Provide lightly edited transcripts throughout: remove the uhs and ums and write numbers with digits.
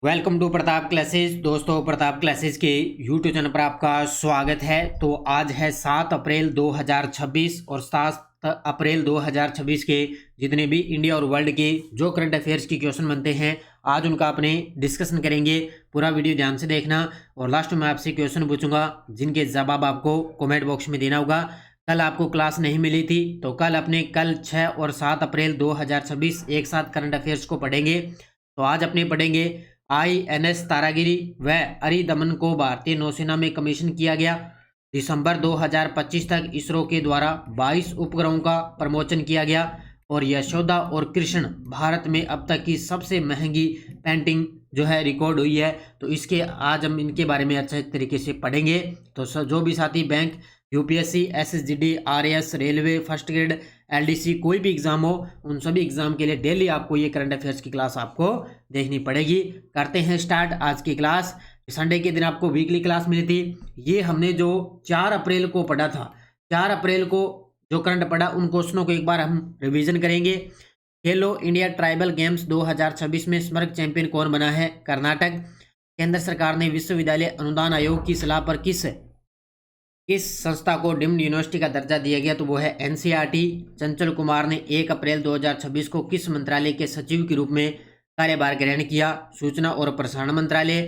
Welcome to Pratap classes. दोस्तों, Pratap classes के YouTube channel पर आपका स्वागत है। तो आज है 7 अप्रैल 2026 और 7 अप्रैल 2026 के जितने भी इंडिया और वर्ल्ड के जो करंट अफेयर्स की क्वेश्चन बनते हैं आज उनका अपने डिस्कशन करेंगे। पूरा वीडियो ध्यान से देखना और लास्ट में आपसे क्वेश्चन पूछूंगा जिनके जवाब आपको कमेंट बॉक्स में देना होगा। कल आपको क्लास नहीं मिली थी तो कल 6 और 7 अप्रैल 2026 एक साथ करंट अफेयर्स को पढ़ेंगे। तो आज अपने पढ़ेंगे आईएनएस तारागिरी व अरिदमन को भारतीय नौसेना में कमीशन किया गया। दिसंबर 2025 तक इसरो के द्वारा 22 उपग्रहों का प्रमोशन किया गया और यशोदा और कृष्ण भारत में अब तक की सबसे महंगी पेंटिंग जो है रिकॉर्ड हुई है। तो इसके आज हम इनके बारे में अच्छे तरीके से पढ़ेंगे। तो जो भी साथी bank, UPSC, SSGD, RAS, railway, first grade, LDC कोई भी एग्जाम हो उन सभी एग्जाम के लिए डेली आपको ये करंट अफेयर्स की क्लास आपको देखनी पड़ेगी। करते हैं स्टार्ट आज की क्लास। संडे के दिन आपको वीकली क्लास मिली थी। ये हमने जो 4 अप्रैल को पढ़ा था, 4 अप्रैल को जो करंट पढ़ा उन क्वेश्चनों को एक बार हम रिवीजन करेंगे। खेलो इंडिया ट्राइबल गेम्स 2026 में स्मृत चैंपियन कौन बना है? कर्नाटक। केंद्र सरकार ने विश्वविद्यालय अनुदान आयोग की सलाह पर किस संस्था को डीम्ड यूनिवर्सिटी का दर्जा दिया गया? तो वो है एनसीईआरटी। चंचल कुमार ने 1 अप्रैल 2026 को किस मंत्रालय के सचिव के रूप में कार्यभार ग्रहण किया? सूचना और प्रसारण मंत्रालय।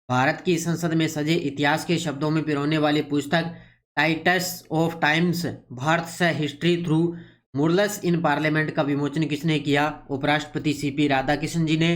भारत की संसद में सजे इतिहास के शब्दों में पिरोने वाली पुस्तक टाइटस ऑफ टाइम्स भारत से हिस्ट्री थ्रू मुरलस इन पार्लियामेंट का विमोचन किसने किया? उपराष्ट्रपति सीपी राधाकृष्णन जी ने।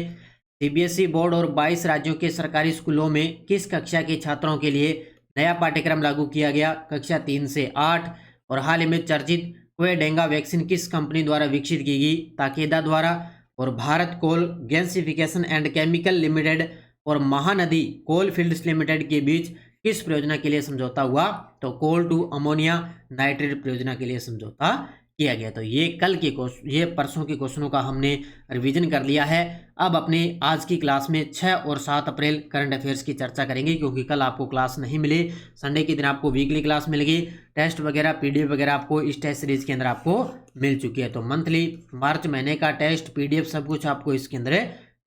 सीबीएसई बोर्ड और 22 राज्यों के सरकारी स्कूलों में किस कक्षा के छात्रों के लिए नया पाठ्यक्रम लागू किया गया? कक्षा 3 से 8। और हाल ही में चर्चित क्वेडेंगा वैक्सीन किस कंपनी द्वारा विकसित की गई? ताकेदा द्वारा। और Bharat coal gasification and chemical limited और महानदी कोल फील्ड्स लिमिटेड के बीच किस परियोजना के लिए समझौता हुआ? तो कोल टू अमोनिया नाइट्रेट परियोजना के लिए समझौता किया गया। तो ये परसों के क्वेश्चनों का हमने रिवीजन कर लिया है। अब अपने आज की क्लास में 6 और 7 अप्रैल करंट अफेयर्स की चर्चा करेंगे क्योंकि कल आपको क्लास नहीं मिली। संडे के दिन आपको वीकली क्लास मिल गई। टेस्ट वगैरह पीडीएफ वगैरह आपको इस टेस्ट सीरीज के अंदर आपको मिल चुकी है। तो मंथली मार्च महीने का टेस्ट पीडीएफ सब कुछ आपको इसके अंदर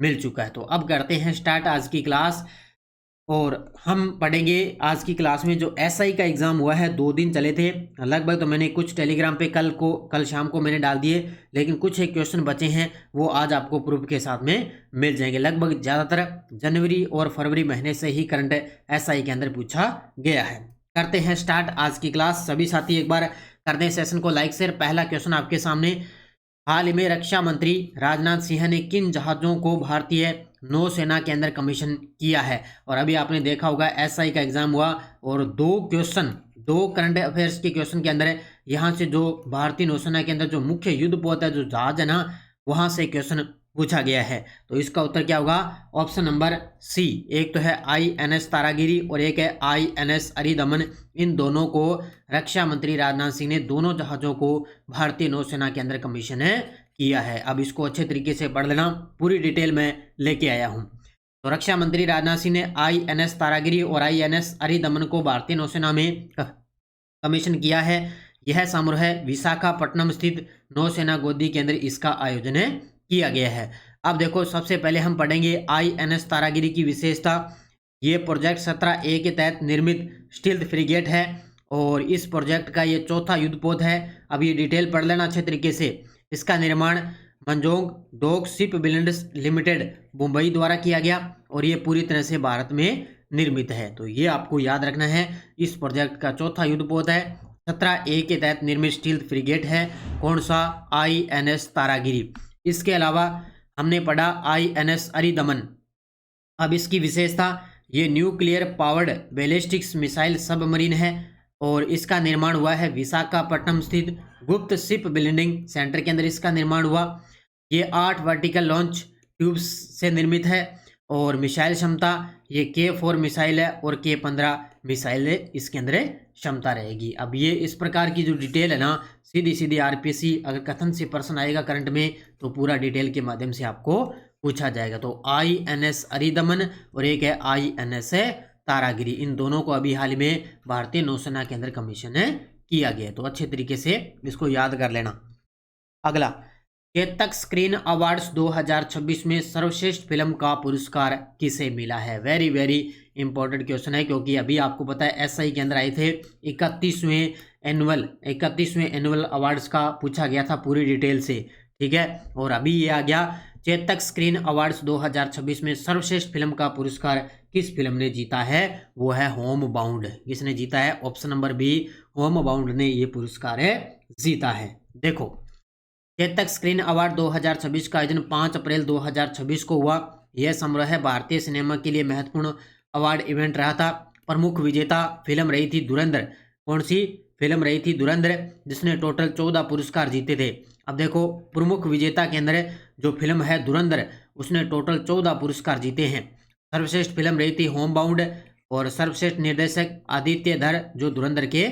मिल चुका है। तो अब करते हैं स्टार्ट आज की क्लास और हम पढ़ेंगे आज की क्लास में जो एसआई का एग्जाम हुआ है। 2 दिन चले थे लगभग। तो मैंने कुछ टेलीग्राम पे कल शाम को मैंने डाल दिए, लेकिन कुछ एक क्वेश्चन बचे हैं वो आज आपको प्रूफ के साथ में मिल जाएंगे। लगभग ज़्यादातर जनवरी और फरवरी महीने से ही करंट एसआई के अंदर पूछा गया है। करते हैं स्टार्ट आज की क्लास। सभी साथी एक बार कर दें सेशन को लाइक शेयर। पहला क्वेश्चन आपके सामने, हाल ही में रक्षा मंत्री राजनाथ सिंह ने किन जहाजों को भारतीय नौसेना के अंदर कमीशन किया है? और अभी आपने देखा होगा एसआई का एग्जाम हुआ और 2 करंट अफेयर्स के क्वेश्चन के अंदर यहाँ से जो भारतीय नौसेना के अंदर जो मुख्य युद्धपोत है, जो जहाज है ना, वहां से क्वेश्चन पूछा गया है। तो इसका उत्तर क्या होगा? Option number C. एक तो है आईएनएस तारागिरी और एक है आईएनएस अरिदमन। इन दोनों को रक्षा मंत्री राजनाथ सिंह ने दोनों जहाजों को भारतीय नौसेना के अंदर कमीशन किया है। अब इसको अच्छे तरीके से पढ़ लेना, पूरी डिटेल में लेके आया हूं। तो रक्षा मंत्री राजनाथ सिंह ने आईएनएस तारागिरी और आईएनएस अरिदमन को भारतीय नौसेना में कमीशन किया है। यह समारोह विशाखापट्टनम स्थित नौसेना गोदी के अंदर इसका आयोजन किया गया है। अब देखो, सबसे पहले हम पढ़ेंगे आईएनएस तारागिरी की विशेषता। ये प्रोजेक्ट 17A के तहत निर्मित स्टील्थ फ्रिगेट है और इस प्रोजेक्ट का ये चौथा युद्धपोत है। अब ये डिटेल पढ़ लेना अच्छे तरीके से। इसका निर्माण Mazagon Dock Shipbuilders Limited Mumbai द्वारा किया गया और ये पूरी तरह से भारत में निर्मित है। तो ये आपको याद रखना है। इस प्रोजेक्ट का चौथा युद्धपोत है, 17A के तहत निर्मित स्टील्थ फ्रिगेट है। कौन सा? आईएनएस तारागिरी। इसके अलावा हमने पढ़ा आईएनएस अरिदमन। अब इसकी विशेषता, ये nuclear powered ballistics missile submarine है और इसका निर्माण हुआ है विशाखापट्टनम स्थित गुप्त शिप बिल्डिंग सेंटर के अंदर इसका निर्माण हुआ। ये 8 वर्टिकल लॉन्च ट्यूब्स से निर्मित है और मिसाइल क्षमता ये K4 मिसाइल है और K15 मिसाइल है, इसके अंदर क्षमता रहेगी। अब ये इस प्रकार की जो डिटेल है ना, सीधी सीधी आरपीएससी अगर कथन से प्रश्न आएगा करंट में तो पूरा डिटेल के माध्यम से आपको पूछा जाएगा। तो आईएनएस अरिदमन और एक है आईएनएस तारागिरी, इन दोनों को अभी हाल ही में भारतीय नौसेना के अंदर कमीशन किया गया। तो अच्छे तरीके से इसको याद कर लेना। अगला, चेतक स्क्रीन अवार्ड्स 2026 में सर्वश्रेष्ठ फिल्म का पुरस्कार किसे मिला है? वेरी वेरी इंपॉर्टेंट क्वेश्चन है, क्योंकि अभी आपको पता है एसआई के अंदर आए थे 31वें एनुअल अवार्ड्स का पूछा गया था पूरी डिटेल से, ठीक है। और अभी ये आ गया चेतक स्क्रीन अवार्ड्स 2026 में सर्वश्रेष्ठ फिल्म का पुरस्कार किस फिल्म ने जीता है? वो है होम बाउंड। किसने जीता है? Option number B, Home Bound ने ये पुरस्कार जीता है। देखो, चेतक स्क्रीन अवार्ड 2026 का आयोजन 5 अप्रैल 2026 को हुआ। यह समारोह है भारतीय सिनेमा के लिए महत्वपूर्ण अवार्ड इवेंट रहा था। प्रमुख विजेता फिल्म रही थी धुरंधर। कौन सी फिल्म रही थी? धुरंधर, जिसने टोटल 14 पुरस्कार जीते थे। अब देखो, प्रमुख विजेता के अंदर जो फिल्म है धुरंधर, उसने टोटल 14 पुरस्कार जीते हैं। सर्वश्रेष्ठ फिल्म रही थी होम बाउंड, और सर्वश्रेष्ठ निर्देशक आदित्य धर, जो धुरंधर के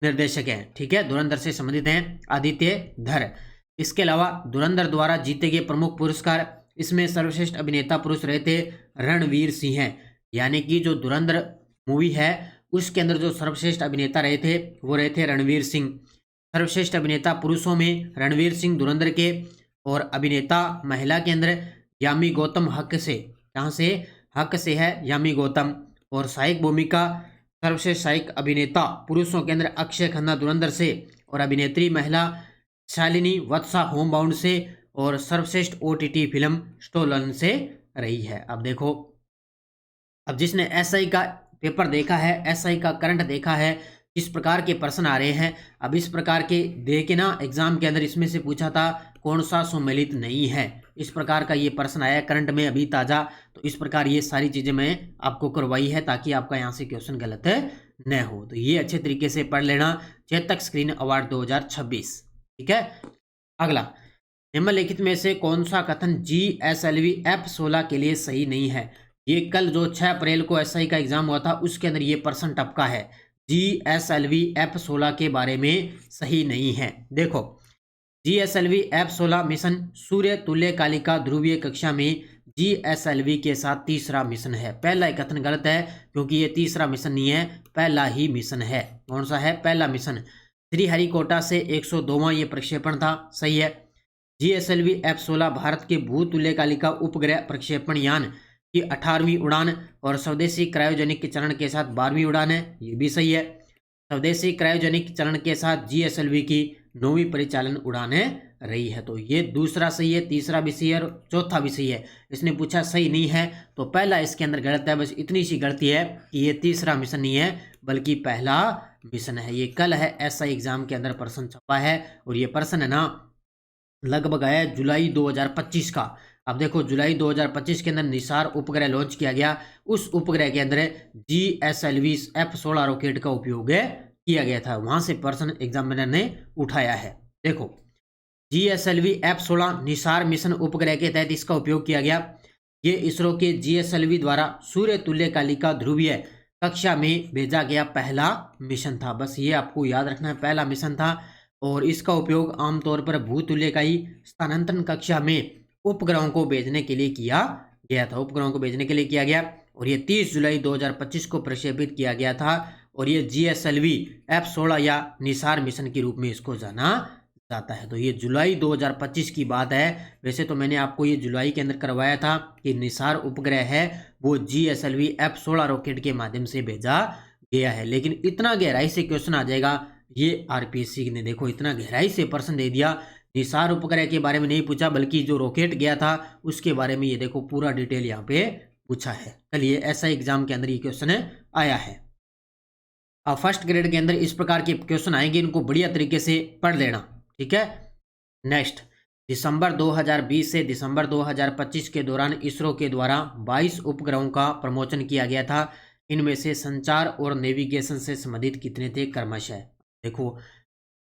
निर्देशक हैं, ठीक है, धुरंधर से संबंधित हैं आदित्य धर। इसके अलावा धुरंधर द्वारा जीते गए प्रमुख पुरस्कार, इसमें सर्वश्रेष्ठ अभिनेता पुरुष रहे थे रणवीर सिंह हैं। यानी कि जो धुरंधर मूवी है उसके अंदर जो सर्वश्रेष्ठ अभिनेता रहे थे वो रहे थे रणवीर सिंह। सर्वश्रेष्ठ अभिनेता पुरुषों में रणवीर सिंह धुरंधर के, और अभिनेता महिला के अंदर यामी गौतम हक से, कहाँ से? हक से है यामी गौतम। और सहायक भूमिका सर्वश्रेष्ठ सहायक अभिनेता पुरुषों के अंदर अक्षय खन्ना धुरंधर से, और अभिनेत्री महिला शालिनी वत्सा होम बाउंड से, और सर्वश्रेष्ठ ओटीटी फिल्म स्टोलन से रही है। अब देखो, अब जिसने एसआई का पेपर देखा है, एसआई का करंट देखा है, किस प्रकार के प्रश्न आ रहे हैं, अब इस प्रकार के दे के ना एग्जाम के अंदर इसमें से पूछा था कौन सा सम्मिलित नहीं है, इस प्रकार का ये प्रश्न आया करंट में अभी ताजा। तो इस प्रकार ये सारी चीजें मैं आपको करवाई है ताकि आपका यहाँ से क्वेश्चन गलत न हो। तो ये अच्छे तरीके से पढ़ लेना, चेतक स्क्रीन अवार्ड 2026, ठीक है। अगला, निम्नलिखित में से कौन सा कथन GSLV F16 के लिए सही नहीं है? ये कल जो 6 अप्रैल को एसआई का एग्जाम हुआ था उसके अंदर ये प्रश्न टपका है, GSLV F16 के बारे में सही नहीं है। देखो, GSLV F16 मिशन सूर्य तुल्यकालिका ध्रुवीय कक्षा में GSLV के साथ तीसरा मिशन है। पहला कथन गलत है, क्योंकि ये तीसरा मिशन नहीं है, पहला ही मिशन है। कौन सा है? पहला मिशन। श्रीहरिकोटा से 102वां ये प्रक्षेपण था, सही है। GSLV F16 भारत के भू तुल्यकालिका उपग्रह प्रक्षेपण यान की 18वीं उड़ान और स्वदेशी क्रायोजेनिक चरण के साथ 12वीं उड़ान है, ये भी सही है। स्वदेशी क्रायोजेनिक चरण के साथ GSLV की 9वीं परिचालन उड़ान रही है। तो ये दूसरा सही है, तीसरा भी सही है और चौथा भी सही है। इसने पूछा सही नहीं है, तो पहला इसके अंदर गलत है। बस इतनी सी गलती है कि ये तीसरा मिशन नहीं है बल्कि पहला मिशन है। ये कल है एसआई एग्जाम के अंदर प्रश्न छपा है, और ये प्रश्न है ना लगभग आया जुलाई 2025 का। अब देखो, जुलाई 2025 के अंदर निसार उपग्रह लॉन्च किया गया। उस उपग्रह के अंदर GSLV F16 रॉकेट का उपयोग किया गया था, वहां से प्रश्न एग्जामिनर ने उठाया है। देखो, GSLV F16 निसार मिशन उपग्रह के तहत इसका उपयोग किया गया। ये इसरो के GSLV द्वारा सूर्य तुल्यकालिका ध्रुवीय कक्षा में भेजा गया पहला मिशन था। बस ये आपको याद रखना है, पहला मिशन था। और इसका उपयोग आमतौर पर भूतुल्यकाई स्थानांतरण कक्षा में उपग्रहों को भेजने के लिए किया गया था, उपग्रहों को भेजने के लिए किया गया। और ये 30 जुलाई 2025 को प्रक्षेपित किया गया था। और ये GSLV F16 या निसार मिशन के रूप में इसको जाना जाता है। तो ये जुलाई 2025 की बात है। वैसे तो मैंने आपको ये जुलाई के अंदर करवाया था कि निसार उपग्रह है वो GSLV F16 रॉकेट के माध्यम से भेजा गया है। लेकिन इतना गहराई से क्वेश्चन आ जाएगा, ये आरपीएससी ने देखो इतना गहराई से प्रश्न दे दिया। निसार उपग्रह के बारे में नहीं पूछा, बल्कि जो रॉकेट गया था उसके बारे में ये देखो पूरा डिटेल यहाँ पे पूछा है। चलिए, ऐसा एग्जाम के अंदर ये क्वेश्चन आया है। अब फर्स्ट ग्रेड के अंदर इस प्रकार के क्वेश्चन आएंगे, इनको बढ़िया तरीके से पढ़ लेना, ठीक है। नेक्स्ट, दिसंबर 2020 से दिसंबर 2025 के दौरान इसरो के द्वारा 22 उपग्रहों का प्रमोशन किया गया था। इनमें से संचार और नेविगेशन से संबंधित कितने थे क्रमशः? देखो,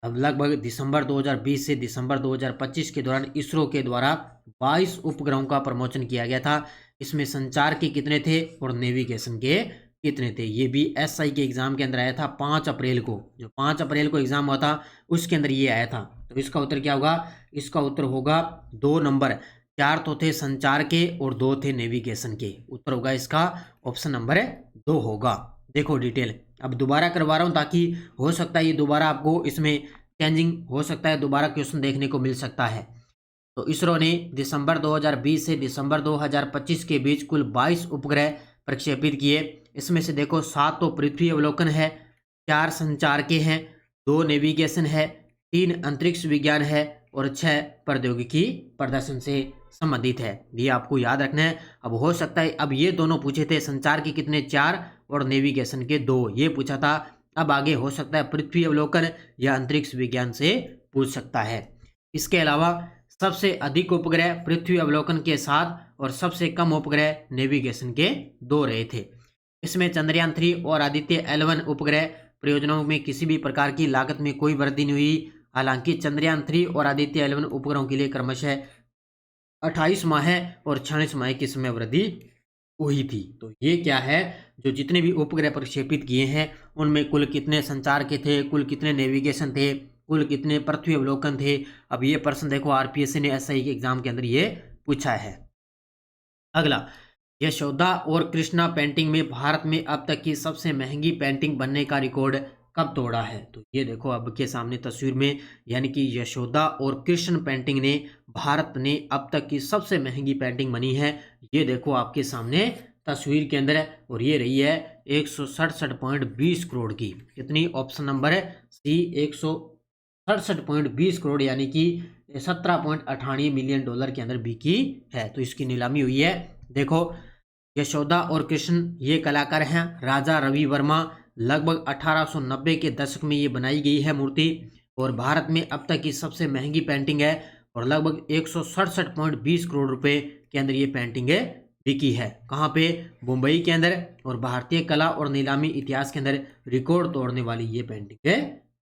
अब लगभग दिसंबर 2020 से दिसंबर 2025 के दौरान इसरो के द्वारा 22 उपग्रहों का प्रमोशन किया गया था। इसमें संचार के कितने थे और नेविगेशन के कितने थे? ये भी एसआई के एग्जाम के अंदर आया था 5 अप्रैल को। जो 5 अप्रैल को एग्जाम हुआ था उसके अंदर ये आया था। तो इसका उत्तर क्या होगा? इसका उत्तर होगा 2 नंबर। 4 तो थे संचार के और 2 थे नेविगेशन के। उत्तर होगा इसका ऑप्शन नंबर 2 होगा। देखो डिटेल, अब दोबारा करवा रहा हूँ ताकि हो सकता है ये दोबारा आपको इसमें चेंजिंग हो सकता है, दोबारा क्वेश्चन देखने को मिल सकता है। तो इसरो ने दिसंबर 2020 से दिसंबर 2025 के बीच कुल 22 उपग्रह प्रक्षेपित किए। इसमें से देखो 7 तो पृथ्वी अवलोकन है, 4 संचार के हैं, 2 नेविगेशन है, 3 अंतरिक्ष विज्ञान है और 6 प्रौद्योगिकी प्रदर्शन से संबंधित है। ये आपको याद रखना है। अब हो सकता है अब ये दोनों पूछे थे, संचार के कितने 4 और नेविगेशन के 2, ये पूछा था। अब आगे हो सकता है पृथ्वी अवलोकन या अंतरिक्ष विज्ञान से पूछ सकता है। इसके अलावा सबसे अधिक उपग्रह पृथ्वी अवलोकन के 7 और सबसे कम उपग्रह नेविगेशन के 2 रहे थे। इसमें चंद्रयान 3 और आदित्य L1 उपग्रह परियोजनाओं में किसी भी प्रकार की लागत में कोई वृद्धि नहीं हुई। हालांकि चंद्रयान 3 और आदित्य L1 उपग्रहों के लिए क्रमशः 28 माह और 46 माह की समय वृद्धि हुई थी। तो ये क्या है, जो जितने भी उपग्रह प्रक्षेपित किए हैं उनमें कुल कितने संचार के थे, कुल कितने नेविगेशन थे, कुल कितने पृथ्वी अवलोकन थे। अब ये प्रश्न देखो आरपीएससी ने एसआई के एग्जाम के अंदर ये पूछा है। अगला, यशोदा और कृष्णा पेंटिंग में भारत में अब तक की सबसे महंगी पेंटिंग बनने का रिकॉर्ड कब तोड़ा है। तो ये देखो अब के सामने तस्वीर में, यानी कि यशोदा और कृष्ण पेंटिंग ने भारत ने अब तक की सबसे महंगी पेंटिंग बनी है। ये देखो आपके सामने तस्वीर के अंदर है और ये रही है 167.20 करोड़ की। कितनी, ऑप्शन नंबर है सी 167.20 करोड़, यानी कि 17.98 मिलियन डॉलर के अंदर बिकी है। तो इसकी नीलामी हुई है। देखो यशोदा और कृष्ण ये कलाकार हैं राजा रवि वर्मा। लगभग 1890 के दशक में ये बनाई गई है मूर्ति और भारत में अब तक की सबसे महंगी पेंटिंग है और लगभग 167.20 करोड़ रुपए के अंदर ये पेंटिंग बिकी है। कहाँ पे, मुंबई के अंदर। और भारतीय कला और नीलामी इतिहास के अंदर रिकॉर्ड तोड़ने वाली ये पेंटिंग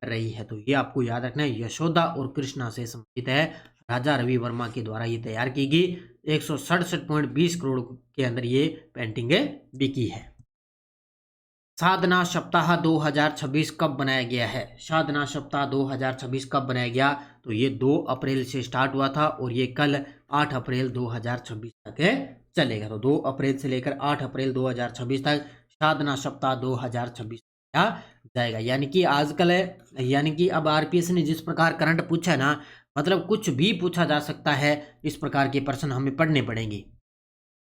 रही है। तो ये आपको याद रखना है, यशोदा और कृष्णा से संबंधित है। राजा रवि वर्मा के द्वारा ये तैयार की गई, 167.20 करोड़ के अंदर ये पेंटिंग बिकी है। साधना सप्ताह 2026 कब बनाया गया है। साधना सप्ताह 2026 कब बनाया गया, तो ये 2 अप्रैल से स्टार्ट हुआ था और ये कल 8 अप्रैल 2026 तक चलेगा। तो 2 अप्रैल से लेकर 8 अप्रैल 2026 तक साधना सप्ताह 2026 जाएगा। यानी कि आजकल यानी कि अब आरपीएस ने जिस प्रकार करंट पूछा है ना, मतलब कुछ भी पूछा जा सकता है, इस प्रकार के प्रश्न हमें पढ़ने पड़ेंगे।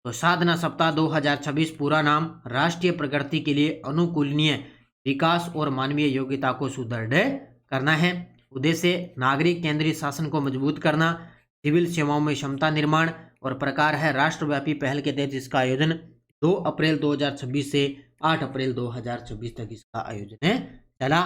तो साधना सप्ताह 2026 पूरा नाम राष्ट्रीय प्रगति के लिए अनुकूलनीय विकास और मानवीय योग्यता को सुदृढ़ करना है। उद्देश्य नागरिक केंद्रीय शासन को मजबूत करना, सिविल सेवाओं में क्षमता निर्माण और प्रकार है राष्ट्रव्यापी पहल के तहत इसका आयोजन 2 अप्रैल 2026 से 8 अप्रैल 2026 तक इसका आयोजन चला।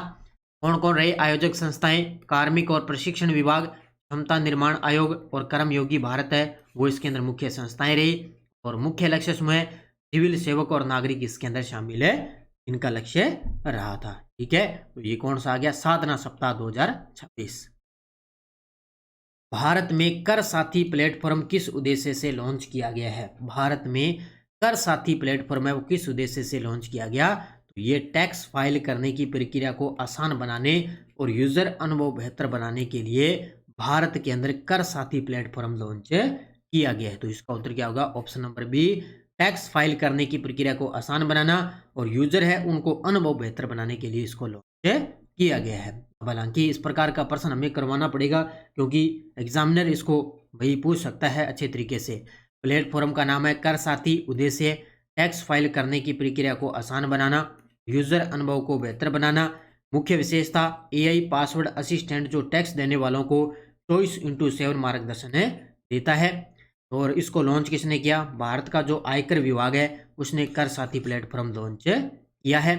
कौन कौन रहे आयोजक संस्थाएं, कार्मिक और प्रशिक्षण विभाग, क्षमता निर्माण आयोग और कर्मयोगी भारत है वो इसके अंदर मुख्य संस्थाएं रही। और मुख्य लक्ष्य समूह सिविल सेवक और नागरिक इसके अंदर शामिल है, इनका लक्ष्य रहा था। ठीक है, तो ये कौन सा आ गया, साधना सप्ताह 2026। भारत में कर साथी प्लेटफॉर्म किस उद्देश्य से लॉन्च किया गया है। भारत में कर साथी प्लेटफॉर्म है वो किस उद्देश्य से लॉन्च किया गया, तो ये टैक्स फाइल करने की प्रक्रिया को आसान बनाने और यूजर अनुभव बेहतर बनाने के लिए भारत के अंदर कर साथी प्लेटफॉर्म लॉन्च किया गया है। तो इसका उत्तर क्या होगा, option number B, tax file करने की प्रक्रिया को आसान बनाना और यूजर है उनको अनुभव बेहतर बनाने के लिए इसको लॉन्च किया गया है। हालांकि इस प्रकार का प्रश्न हमें करवाना पड़ेगा क्योंकि एग्जामिनर इसको वही पूछ सकता है अच्छे तरीके से। प्लेटफॉर्म का नाम है कर साथी, उद्देश्य टैक्स फाइल करने की प्रक्रिया को आसान बनाना, यूजर अनुभव को बेहतर बनाना, मुख्य विशेषता एआई पासवर्ड असिस्टेंट जो टैक्स देने वालों को 24/7 मार्गदर्शन देता है। और इसको लॉन्च किसने किया, भारत का जो आयकर विभाग है उसने कर साथी प्लेटफॉर्म लॉन्च किया है।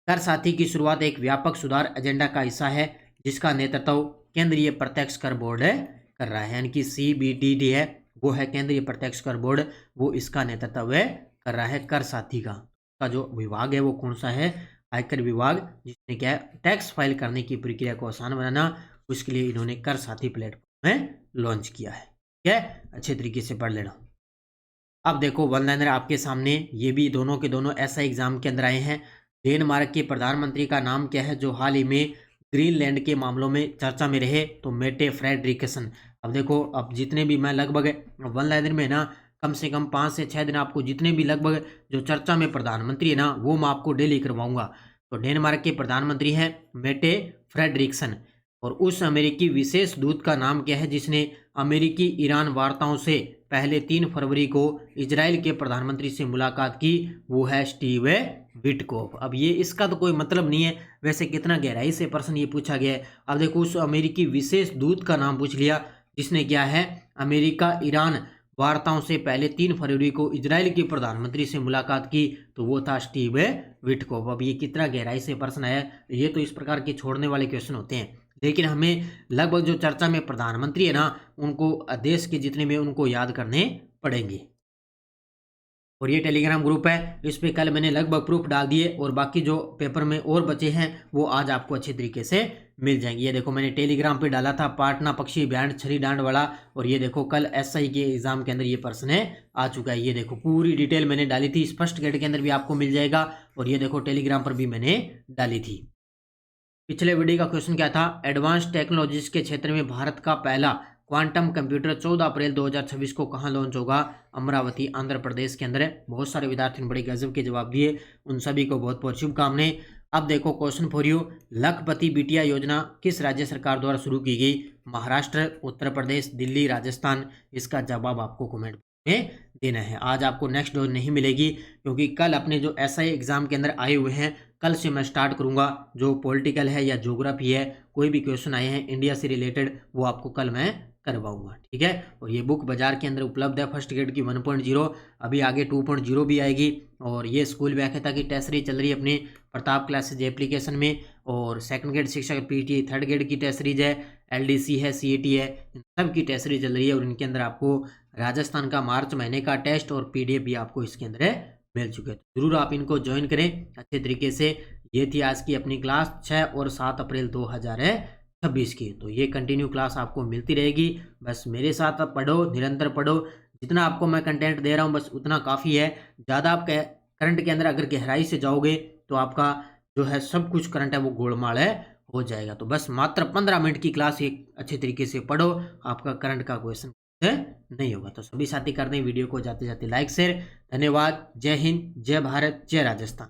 कर साथी की शुरुआत एक व्यापक सुधार एजेंडा का हिस्सा है जिसका नेतृत्व केंद्रीय प्रत्यक्ष कर बोर्ड कर रहा है, यानी कि CBDT है वो है केंद्रीय प्रत्यक्ष कर बोर्ड, वो इसका नेतृत्व कर रहा है। कर साथी का जो विभाग है वो कौन सा है, आयकर विभाग, जिसने क्या है टैक्स फाइल करने की प्रक्रिया को आसान बनाना, उसके लिए इन्होंने कर साथी प्लेटफॉर्म लॉन्च किया है। ठीक है, अच्छे तरीके से पढ़ लेना। अब देखो वन लाइनर आपके सामने, ये भी दोनों के दोनों ऐसा एग्जाम के अंदर आए हैं। डेनमार्क के प्रधानमंत्री का नाम क्या है जो हाल ही में ग्रीनलैंड के मामलों में चर्चा में रहे, तो मेटे फ्रेडरिक्सन। अब देखो अब जितने भी मैं लगभग वन लाइनर में ना कम से कम 5 से 6 दिन आपको जितने भी लगभग जो चर्चा में प्रधानमंत्री है ना वो मैं आपको डेली करवाऊंगा। तो डेनमार्क के प्रधानमंत्री हैं मेटे फ्रेडरिक्सन और उस अमेरिकी विशेष दूत का नाम क्या है जिसने अमेरिकी ईरान वार्ताओं से पहले 3 फरवरी को इजराइल के प्रधानमंत्री से मुलाकात की, वो है स्टीव विटकोफ। अब ये इसका तो कोई मतलब नहीं है, वैसे कितना गहराई से प्रश्न ये पूछा गया है। अब देखो उस अमेरिकी विशेष दूत का नाम पूछ लिया जिसने क्या है अमेरिका ईरान वार्ताओं से पहले 3 फरवरी को इजराइल के प्रधानमंत्री से मुलाकात की, तो वो था स्टीव विटकोफ। अब ये कितना गहराई से प्रश्न है, ये तो इस प्रकार के छोड़ने वाले क्वेश्चन होते हैं, लेकिन हमें लगभग जो चर्चा में प्रधानमंत्री है ना उनको देश के जितने में उनको याद करने पड़ेंगे। और ये टेलीग्राम ग्रुप है, इस पे कल मैंने लगभग प्रूफ डाल दिए और बाकी जो पेपर में और बचे हैं वो आज आपको अच्छे तरीके से मिल जाएंगे। ये देखो मैंने टेलीग्राम पे डाला था पाटना पक्षी बैंड छरी डांड वाला, और ये देखो कल एसआई के एग्जाम के अंदर ये प्रश्न आ चुका है। ये देखो पूरी डिटेल मैंने डाली थी, फर्स्ट ग्रेड के अंदर भी आपको मिल जाएगा, और ये देखो टेलीग्राम पर भी मैंने डाली थी। पिछले वीडियो का क्वेश्चन क्या था, एडवांस टेक्नोलॉजीज के क्षेत्र में भारत का पहला क्वांटम कंप्यूटर 14 अप्रैल 2026 को कहां लॉन्च होगा, अमरावती आंध्र प्रदेश के अंदर। बहुत सारे विद्यार्थियों ने बड़े गजब के जवाब दिए, उन सभी को बहुत बहुत शुभकामनाएं। अब देखो क्वेश्चन फॉर यू, लखपति बिटिया योजना किस राज्य सरकार द्वारा शुरू की गई, महाराष्ट्र, उत्तर प्रदेश, दिल्ली, राजस्थान। इसका जवाब आपको कमेंट में देना है। आज आपको नेक्स्ट डोज नहीं मिलेगी क्योंकि कल अपने जो एसआई एग्जाम के अंदर आए हुए हैं कल से मैं स्टार्ट करूंगा, जो पॉलिटिकल है या ज्योग्राफी है कोई भी क्वेश्चन आए हैं इंडिया से रिलेटेड वो आपको कल मैं करवाऊंगा, ठीक है। और ये बुक बाजार के अंदर उपलब्ध है, फर्स्ट ग्रेड की 1.0, अभी आगे 2.0 भी आएगी। और ये स्कूल व्याख्याता की टेस्टरी चल रही है अपनी प्रताप क्लासेज एप्लीकेशन में, और सेकंड ग्रेड शिक्षक पीटी थर्ड ग्रेड की टेस्ट सीरीज है, एलडीसी है, सीएटी है, इन सब की टेस्ट सीरीज चल रही है। और इनके अंदर आपको राजस्थान का मार्च महीने का टेस्ट और पीडीएफ भी आपको इसके अंदर मिल चुके हैं, तो जरूर आप इनको ज्वाइन करें अच्छे तरीके से। ये थी आज की अपनी क्लास 6 और 7 अप्रैल 2026 की। तो ये कंटिन्यू क्लास आपको मिलती रहेगी, बस मेरे साथ आप पढ़ो, निरंतर पढ़ो, जितना आपको मैं कंटेंट दे रहा हूँ बस उतना काफ़ी है। ज़्यादा आप करंट के अंदर अगर गहराई से जाओगे तो आपका जो है सब कुछ करंट है वो गोलमाल है हो जाएगा। तो बस मात्र 15 मिनट की क्लास एक अच्छे तरीके से पढ़ो, आपका करंट का क्वेश्चन नहीं होगा। तो सभी साथी कर दें वीडियो को जाते जाते लाइक शेयर। धन्यवाद, जय हिंद, जय भारत, जय राजस्थान।